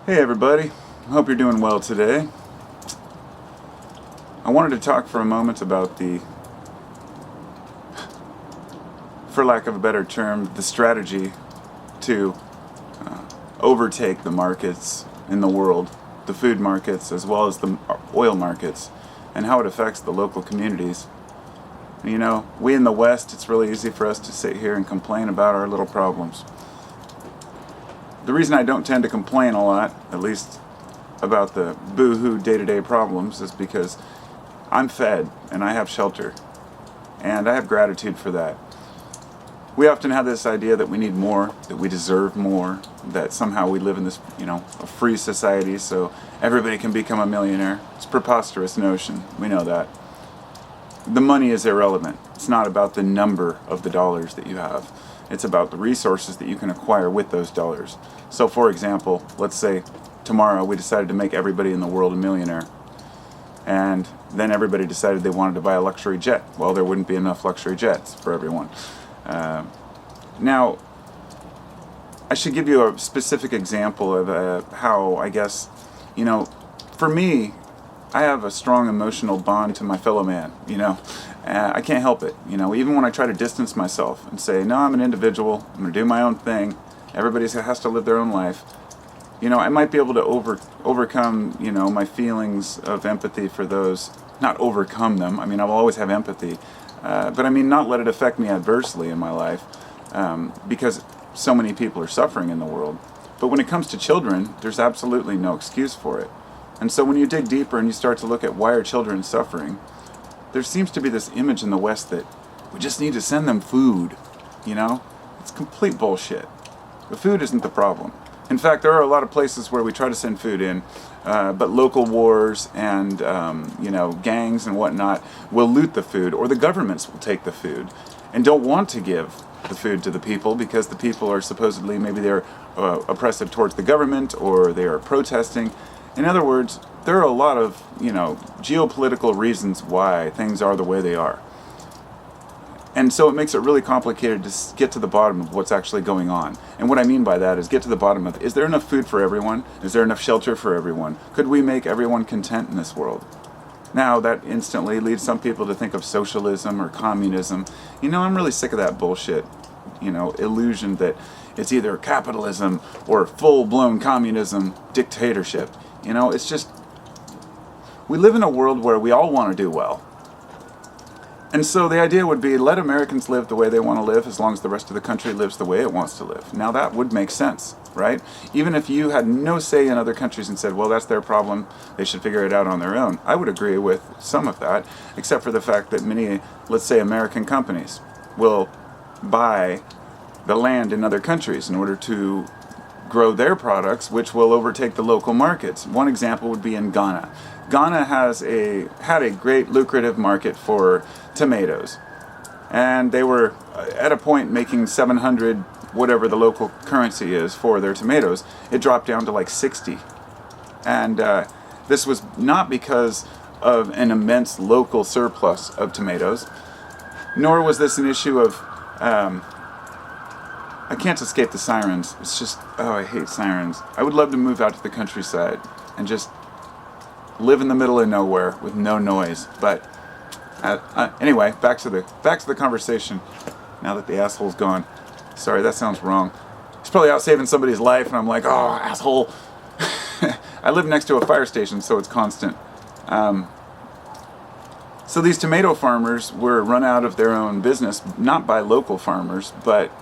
Hey everybody, hope you're doing well today. I wanted to talk for a moment about for lack of a better term, the strategy to overtake the markets in the world, the food markets as well as the oil markets, and how it affects the local communities. You know, we in the West, it's really easy for us to sit here and complain about our little problems. The reason I don't tend to complain a lot, at least about the boo-hoo day-to-day problems, is because I'm fed and I have shelter, and I have gratitude for that. We often have this idea that we need more, that we deserve more, that somehow we live in this, a free society so everybody can become a millionaire. It's a preposterous notion. We know that. The money is irrelevant. It's not about the number of the dollars that you have. It's about the resources that you can acquire with those dollars. So for example, let's say tomorrow we decided to make everybody in the world a millionaire. And then everybody decided they wanted to buy a luxury jet. Well, there wouldn't be enough luxury jets for everyone. Now, I should give you a specific example of how, I guess, for me, I have a strong emotional bond to my fellow man, I can't help it, even when I try to distance myself and say, no, I'm an individual, I'm going to do my own thing, everybody has to live their own life, I might be able to overcome, my feelings of empathy for those, not overcome them, I'll always have empathy, but not let it affect me adversely in my life, because so many people are suffering in the world. But when it comes to children, there's absolutely no excuse for it. And so when you dig deeper and you start to look at why are children suffering, there seems to be this image in the West that we just need to send them food, It's complete bullshit. The food isn't the problem. In fact, there are a lot of places where we try to send food in, but local wars and, gangs and whatnot will loot the food, or the governments will take the food and don't want to give the food to the people because the people are supposedly, maybe they're oppressive towards the government or they are protesting. In other words, there are a lot of, geopolitical reasons why things are the way they are. And so it makes it really complicated to get to the bottom of what's actually going on. And what I mean by that is get to the bottom of, is there enough food for everyone? Is there enough shelter for everyone? Could we make everyone content in this world? Now, that instantly leads some people to think of socialism or communism. I'm really sick of that bullshit, illusion that it's either capitalism or full-blown communism, dictatorship. It's just, we live in a world where we all want to do well. And so the idea would be, let Americans live the way they want to live as long as the rest of the country lives the way it wants to live. Now that would make sense, right? Even if you had no say in other countries and said, well, that's their problem, they should figure it out on their own. I would agree with some of that, except for the fact that many, let's say, American companies will buy the land in other countries in order to grow their products, which will overtake the local markets. One example would be in Ghana. Ghana had a great lucrative market for tomatoes, and they were at a point making 700, whatever the local currency is for their tomatoes. It dropped down to like 60, and this was not because of an immense local surplus of tomatoes, nor was this an issue of I can't escape the sirens. It's just, I hate sirens. I would love to move out to the countryside and just live in the middle of nowhere with no noise. But anyway, back to the conversation. Now that the asshole's gone. Sorry, that sounds wrong. He's probably out saving somebody's life, and I'm like, oh, asshole. I live next to a fire station, so it's constant. So these tomato farmers were run out of their own business, not by local farmers, but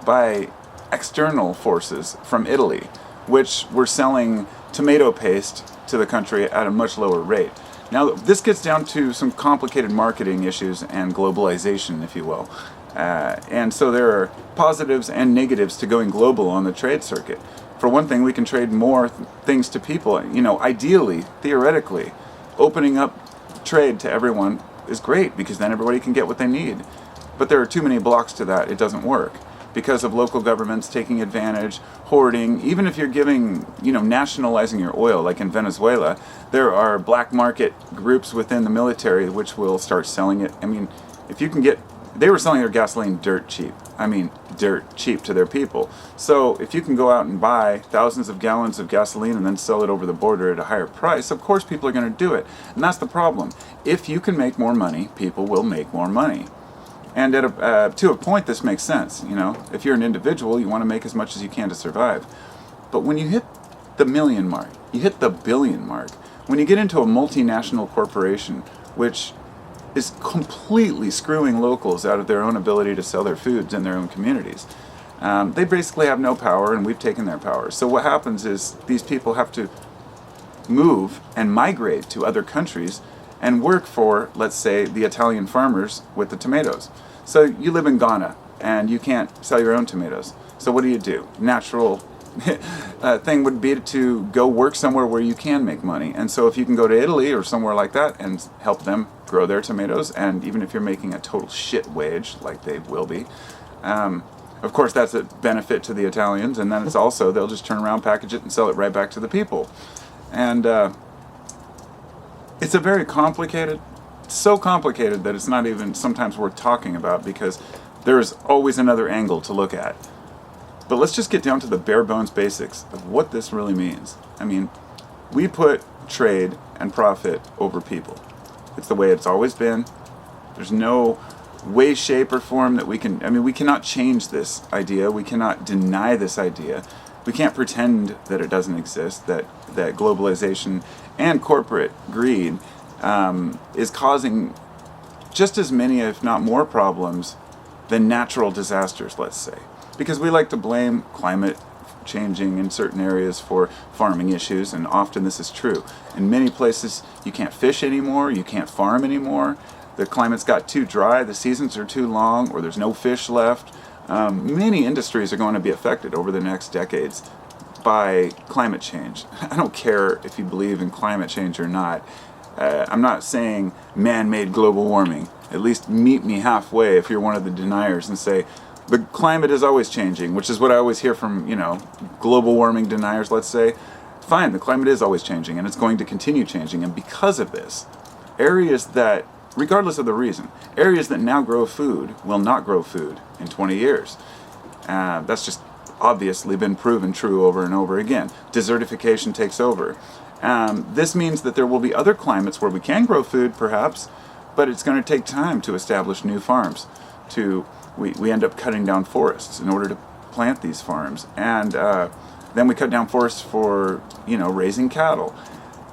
by external forces from Italy, which were selling tomato paste to the country at a much lower rate. Now, this gets down to some complicated marketing issues and globalization, if you will. And so there are positives and negatives to going global on the trade circuit. For one thing, we can trade more things to people. Ideally, theoretically, opening up trade to everyone is great because then everybody can get what they need. But there are too many blocks to that. It doesn't work. Because of local governments taking advantage, hoarding, even if you're giving, nationalizing your oil, like in Venezuela, there are black market groups within the military which will start selling it. If you can get, they were selling their gasoline dirt cheap. dirt cheap to their people. So if you can go out and buy thousands of gallons of gasoline and then sell it over the border at a higher price, of course people are going to do it. And that's the problem. If you can make more money, people will make more money. And to a point, this makes sense. If you're an individual, you want to make as much as you can to survive. But when you hit the million mark, you hit the billion mark, when you get into a multinational corporation, which is completely screwing locals out of their own ability to sell their foods in their own communities, they basically have no power, and we've taken their power. So what happens is these people have to move and migrate to other countries and work for, let's say, the Italian farmers with the tomatoes. So you live in Ghana and you can't sell your own tomatoes. So what do? Natural thing would be to go work somewhere where you can make money. And so if you can go to Italy or somewhere like that and help them grow their tomatoes, and even if you're making a total shit wage, like they will be, of course that's a benefit to the Italians, and then it's also, they'll just turn around, package it, and sell it right back to the people. And it's a very complicated, so complicated that it's not even sometimes worth talking about, because there is always another angle to look at. But let's just get down to the bare bones basics of what this really means. I mean, we put trade and profit over people. It's the way it's always been. There's no way, shape, or form that we cannot change this idea. We cannot deny this idea. We can't pretend that it doesn't exist, that globalization and corporate greed is causing just as many, if not more, problems than natural disasters, let's say. Because we like to blame climate changing in certain areas for farming issues, and often this is true. In many places, you can't fish anymore, you can't farm anymore, the climate's got too dry, the seasons are too long, or there's no fish left. Many industries are going to be affected over the next decades by climate change. I don't care if you believe in climate change or not. I'm not saying man-made global warming. At least meet me halfway if you're one of the deniers and say, the climate is always changing, which is what I always hear from, global warming deniers, let's say. Fine, the climate is always changing, and it's going to continue changing. And because of this, areas that, regardless of the reason, areas that now grow food will not grow food in 20 years. That's just obviously been proven true over and over again. Desertification takes over. This means that there will be other climates where we can grow food, perhaps, but it's going to take time to establish new farms. We end up cutting down forests in order to plant these farms, and then we cut down forests for raising cattle.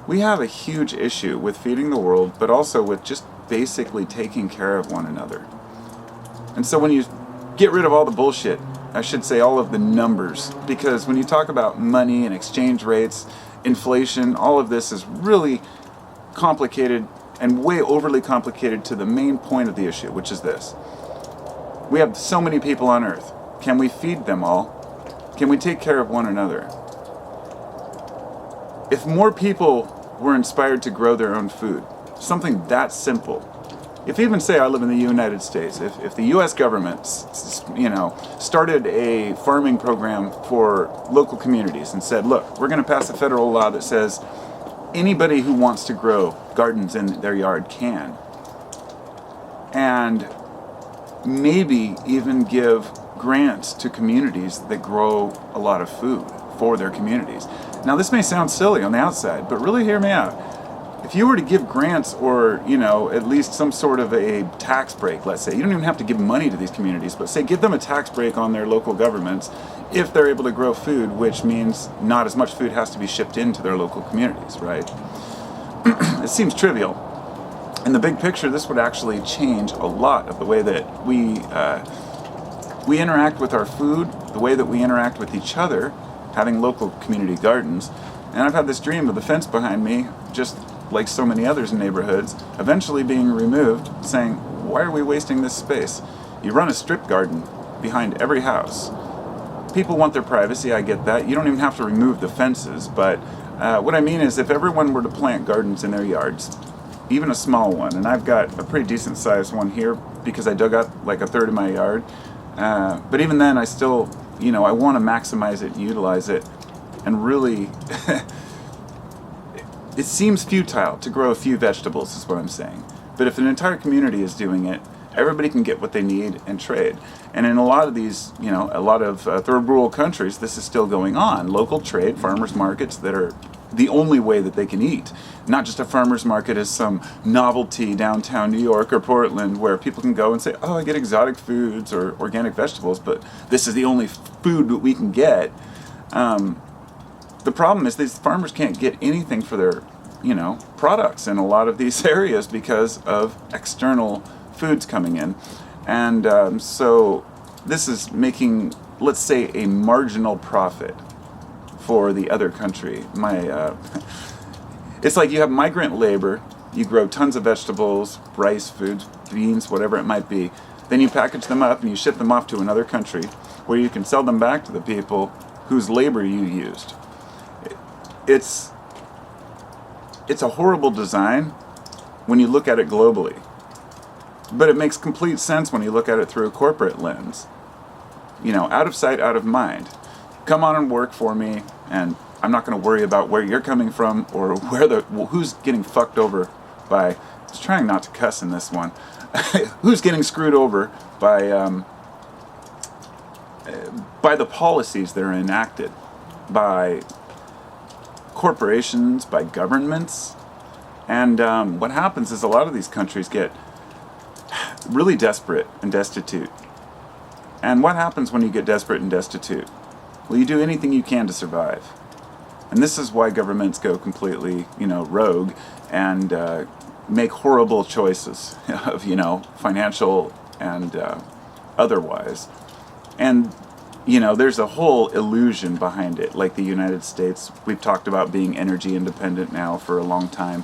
We have a huge issue with feeding the world, but also with just basically taking care of one another. And so when you get rid of all the bullshit, I should say all of the numbers, because when you talk about money and exchange rates, inflation, all of this is really complicated and way overly complicated to the main point of the issue, which is this. We have so many people on Earth. Can we feed them all? Can we take care of one another? If more people were inspired to grow their own food, something that simple. If even say I live in the United States, if the U.S. government, started a farming program for local communities and said, look, we're going to pass a federal law that says anybody who wants to grow gardens in their yard can, and maybe even give grants to communities that grow a lot of food for their communities. Now this may sound silly on the outside, but really hear me out. If you were to give grants or, at least some sort of a tax break, let's say, you don't even have to give money to these communities, but say give them a tax break on their local governments if they're able to grow food, which means not as much food has to be shipped into their local communities, right? It seems trivial. In the big picture, this would actually change a lot of the way that we interact with our food, the way that we interact with each other, having local community gardens. And I've had this dream of the fence behind me, just like so many others in neighborhoods, eventually being removed, saying, why are we wasting this space? You run a strip garden behind every house. People want their privacy, I get that. You don't even have to remove the fences, but what I mean is if everyone were to plant gardens in their yards, even a small one, and I've got a pretty decent sized one here because I dug up like a third of my yard, but even then I still, I want to maximize it, utilize it, and really, it seems futile to grow a few vegetables is what I'm saying. But if an entire community is doing it, Everybody can get what they need and trade. And in a lot of these, a lot of third world countries, this is still going on. Local trade, farmers markets that are the only way that they can eat. Not just a farmer's market as some novelty downtown New York or Portland where people can go and say, oh, I get exotic foods or organic vegetables, but this is the only food that we can get. The problem is these farmers can't get anything for their, products in a lot of these areas because of external foods coming in. And so this is making, let's say, a marginal profit for the other country. It's like you have migrant labor, you grow tons of vegetables, rice, foods, beans, whatever it might be. Then you package them up and you ship them off to another country where you can sell them back to the people whose labor you used. It's a horrible design when you look at it globally. But it makes complete sense when you look at it through a corporate lens. Out of sight, out of mind. Come on and work for me, and I'm not going to worry about where you're coming from or who's getting fucked over by. I was trying not to cuss in this one. Who's getting screwed over by the policies that are enacted by corporations, by governments. And what happens is a lot of these countries get really desperate and destitute. And what happens when you get desperate and destitute? Well, you do anything you can to survive. And this is why governments go completely, rogue and make horrible choices of, financial and otherwise. And, there's a whole illusion behind it. Like the United States, we've talked about being energy independent now for a long time.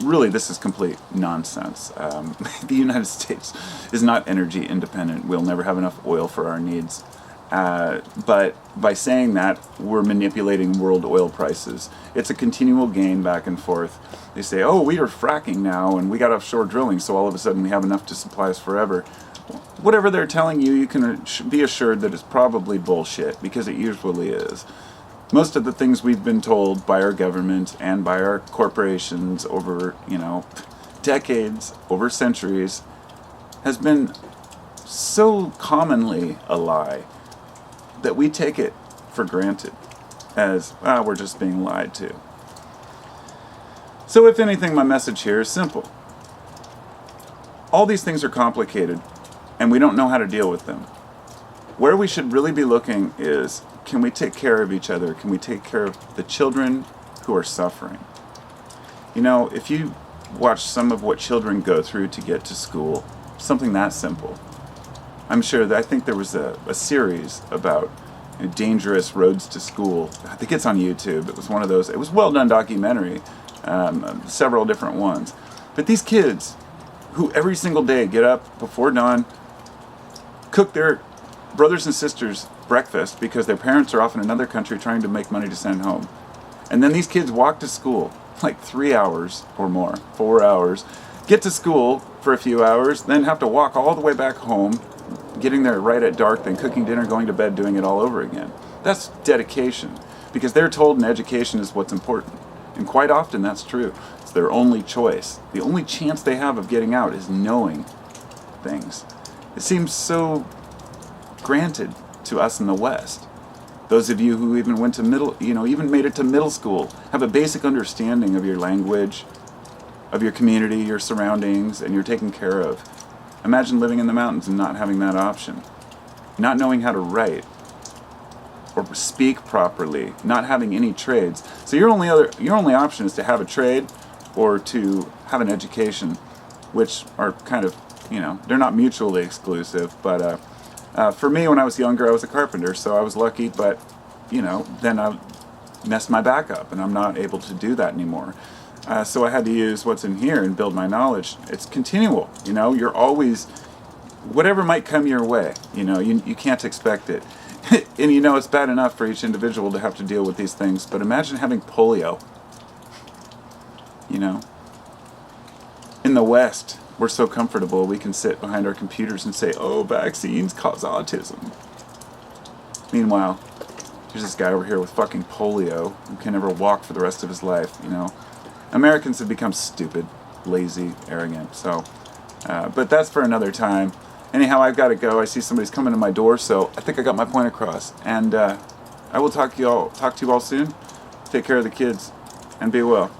Really, this is complete nonsense. The United States is not energy independent. We'll never have enough oil for our needs. But by saying that, we're manipulating world oil prices. It's a continual game back and forth. They say, oh, we are fracking now, and we got offshore drilling, so all of a sudden we have enough to supply us forever. Whatever they're telling you, you can be assured that it's probably bullshit, because it usually is. Most of the things we've been told by our government and by our corporations over, decades, over centuries, has been so commonly a lie that we take it for granted as, we're just being lied to. So if anything, my message here is simple. All these things are complicated, and we don't know how to deal with them. Where we should really be looking is, can we take care of each other? Can we take care of the children who are suffering? If you watch some of what children go through to get to school, something that simple. I think there was a series about dangerous roads to school. I think it's on YouTube. It was one of those. It was a well-done documentary, several different ones. But these kids who every single day get up before dawn, cook their brothers and sisters breakfast because their parents are off in another country trying to make money to send home. And then these kids walk to school like 3 hours or more, 4 hours, get to school for a few hours, then have to walk all the way back home, getting there right at dark, then cooking dinner, going to bed, doing it all over again. That's dedication, because they're told an education is what's important. And quite often that's true. It's their only choice. The only chance they have of getting out is knowing things. It seems so granted to us in the West. Those of you who even went to even made it to middle school, have a basic understanding of your language, of your community, your surroundings, and you're taken care of. Imagine living in the mountains and not having that option. Not knowing how to write or speak properly, not having any trades. So your only option is to have a trade or to have an education, which are kind of, they're not mutually exclusive, but for me, when I was younger, I was a carpenter, so I was lucky, but, then I messed my back up, and I'm not able to do that anymore. So I had to use what's in here and build my knowledge. It's continual, you're always, whatever might come your way, you can't expect it. And it's bad enough for each individual to have to deal with these things, but imagine having polio, In the West, we're so comfortable, we can sit behind our computers and say, oh, vaccines cause autism. Meanwhile, here's this guy over here with fucking polio who can never walk for the rest of his life, Americans have become stupid, lazy, arrogant. So But that's for another time. Anyhow, I've got to go. I see somebody's coming to my door, so I think I got my point across. And I will talk to you all soon. Take care of the kids, and be well.